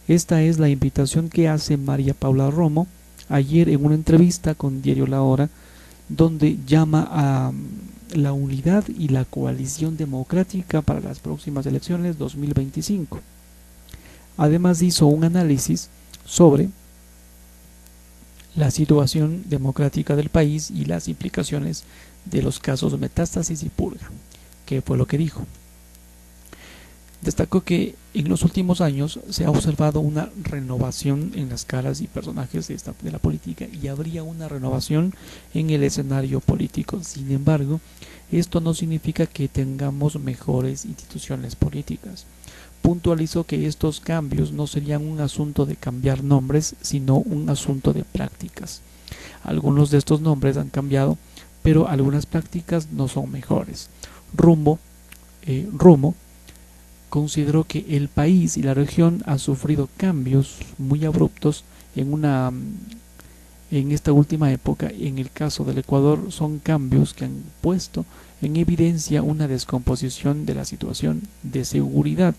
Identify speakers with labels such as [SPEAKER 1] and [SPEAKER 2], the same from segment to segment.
[SPEAKER 1] Esta es la invitación que hace María Paula Romo ayer en una entrevista con Diario La Hora, donde llama a la unidad y la coalición democrática para las próximas elecciones 2025. Además hizo un análisis sobre la situación democrática del país y las implicaciones de los casos Metástasis y Purga. ¿Qué fue lo que dijo? Destacó que en los últimos años se ha observado una renovación en las caras y personajes de la política y habría una renovación en el escenario político. Sin embargo, esto no significa que tengamos mejores instituciones políticas. Puntualizó que estos cambios no serían un asunto de cambiar nombres, sino un asunto de prácticas. Algunos de estos nombres han cambiado, pero algunas prácticas no son mejores. Romo consideró que el país y la región han sufrido cambios muy abruptos en esta última época. En el caso del Ecuador son cambios que han puesto en evidencia una descomposición de la situación de seguridad.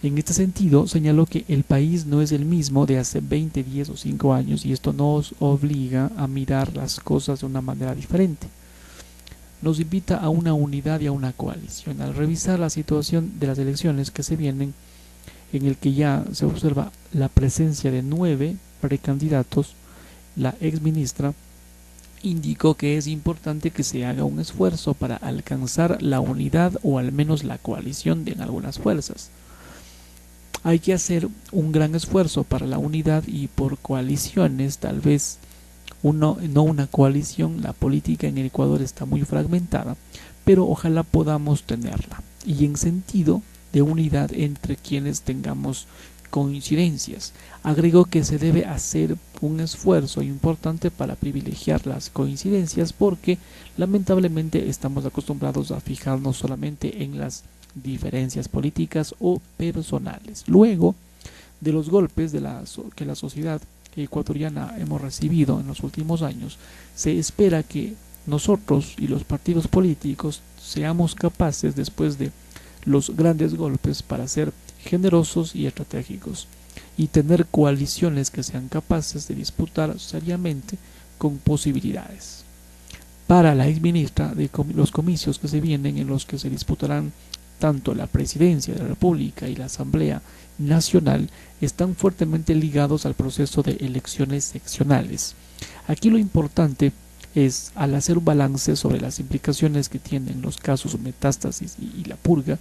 [SPEAKER 1] En este sentido, señaló que el país no es el mismo de hace 20, 10 o 5 años y esto nos obliga a mirar las cosas de una manera diferente. Nos invita a una unidad y a una coalición. Al revisar la situación de las elecciones que se vienen, en el que ya se observa la presencia de 9 precandidatos, la exministra indicó que es importante que se haga un esfuerzo para alcanzar la unidad o al menos la coalición de algunas fuerzas. Hay que hacer un gran esfuerzo para la unidad y por coaliciones, tal vez no una coalición. La política en el Ecuador está muy fragmentada, pero ojalá podamos tenerla y en sentido de unidad entre quienes tengamos coincidencias. Agregó que se debe hacer un esfuerzo importante para privilegiar las coincidencias porque lamentablemente estamos acostumbrados a fijarnos solamente en las diferencias políticas o personales. Luego de los golpes que la sociedad ecuatoriana hemos recibido en los últimos años, se espera que nosotros y los partidos políticos seamos capaces, después de los grandes golpes, para ser generosos y estratégicos y tener coaliciones que sean capaces de disputar seriamente con posibilidades. Para la exministra, los comicios que se vienen, en los que se disputarán tanto la presidencia de la República y la Asamblea Nacional, están fuertemente ligados al proceso de elecciones seccionales. Aquí lo importante es, al hacer un balance sobre las implicaciones que tienen los casos Metástasis y la Purga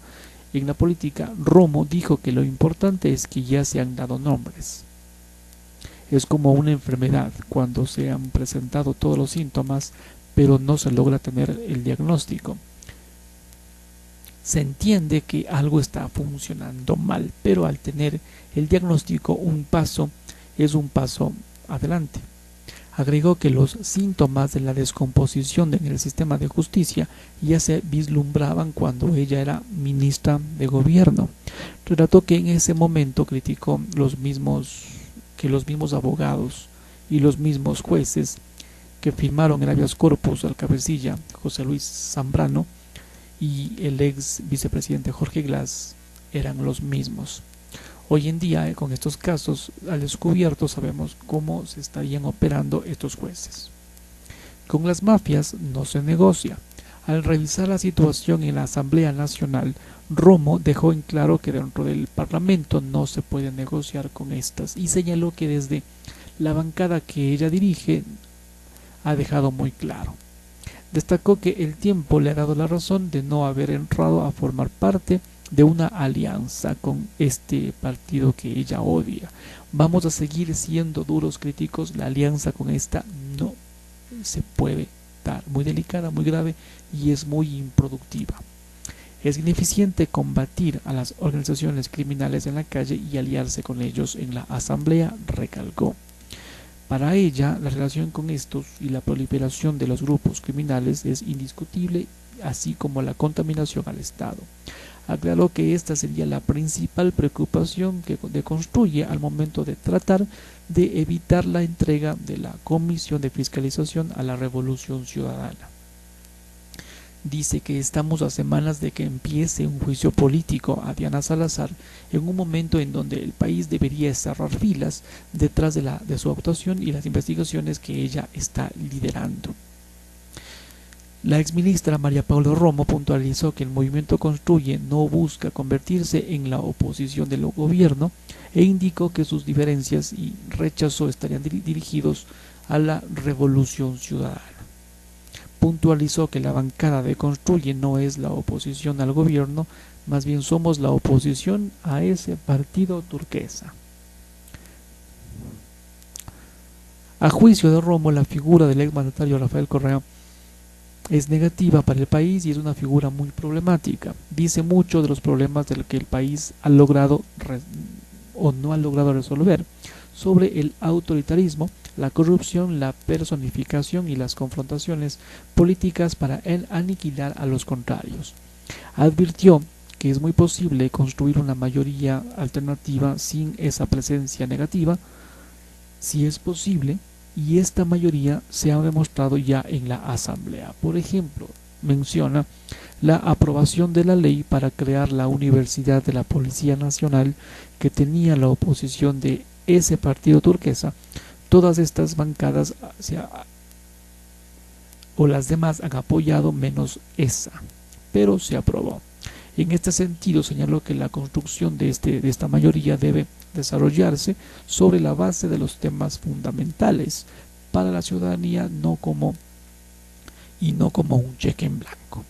[SPEAKER 1] en la política, Romo dijo que lo importante es que ya se han dado nombres. Es como una enfermedad, cuando se han presentado todos los síntomas, pero no se logra tener el diagnóstico. Se entiende que algo está funcionando mal, pero al tener el diagnóstico es un paso adelante. Agregó que los síntomas de la descomposición en el sistema de justicia ya se vislumbraban cuando ella era ministra de gobierno. Relató que en ese momento criticó los mismos abogados y los mismos jueces que firmaron el habeas corpus al cabecilla José Luis Zambrano y el ex vicepresidente Jorge Glass eran los mismos. Hoy en día, con estos casos al descubierto, sabemos cómo se estarían operando estos jueces. Con las mafias no se negocia. Al revisar la situación en la Asamblea Nacional, Romo dejó en claro que dentro del Parlamento no se puede negociar con estas y señaló que desde la bancada que ella dirige ha dejado muy claro. Destacó que el tiempo le ha dado la razón de no haber entrado a formar parte de una alianza con este partido que ella odia. Vamos a seguir siendo duros críticos. La alianza con esta no se puede dar. Muy delicada, muy grave y es muy improductiva. Es ineficiente combatir a las organizaciones criminales en la calle y aliarse con ellos en la asamblea, recalcó. Para ella, la relación con estos y la proliferación de los grupos criminales es indiscutible, así como la contaminación al Estado. Aclaró que esta sería la principal preocupación que deconstruye al momento de tratar de evitar la entrega de la Comisión de Fiscalización a la Revolución Ciudadana. Dice que estamos a semanas de que empiece un juicio político a Diana Salazar en un momento en donde el país debería cerrar filas detrás de su actuación y las investigaciones que ella está liderando. La exministra María Paula Romo puntualizó que el movimiento Construye no busca convertirse en la oposición del gobierno e indicó que sus diferencias y rechazo estarían dirigidos a la revolución ciudadana. Puntualizó que la bancada de Construye no es la oposición al gobierno, más bien somos la oposición a ese partido turquesa. A juicio de Romo, la figura del exmandatario Rafael Correa es negativa para el país y es una figura muy problemática. Dice mucho de los problemas de lo que el país ha logrado o no ha logrado resolver, sobre el autoritarismo, la corrupción, la personificación y las confrontaciones políticas para aniquilar a los contrarios. Advirtió que es muy posible construir una mayoría alternativa sin esa presencia negativa, si es posible, y esta mayoría se ha demostrado ya en la Asamblea. Por ejemplo, menciona la aprobación de la ley para crear la Universidad de la Policía Nacional, que tenía la oposición de ese partido turquesa. Todas estas bancadas o las demás han apoyado menos esa, pero se aprobó. En este sentido, señaló que la construcción de esta mayoría debe desarrollarse sobre la base de los temas fundamentales para la ciudadanía, no como un cheque en blanco.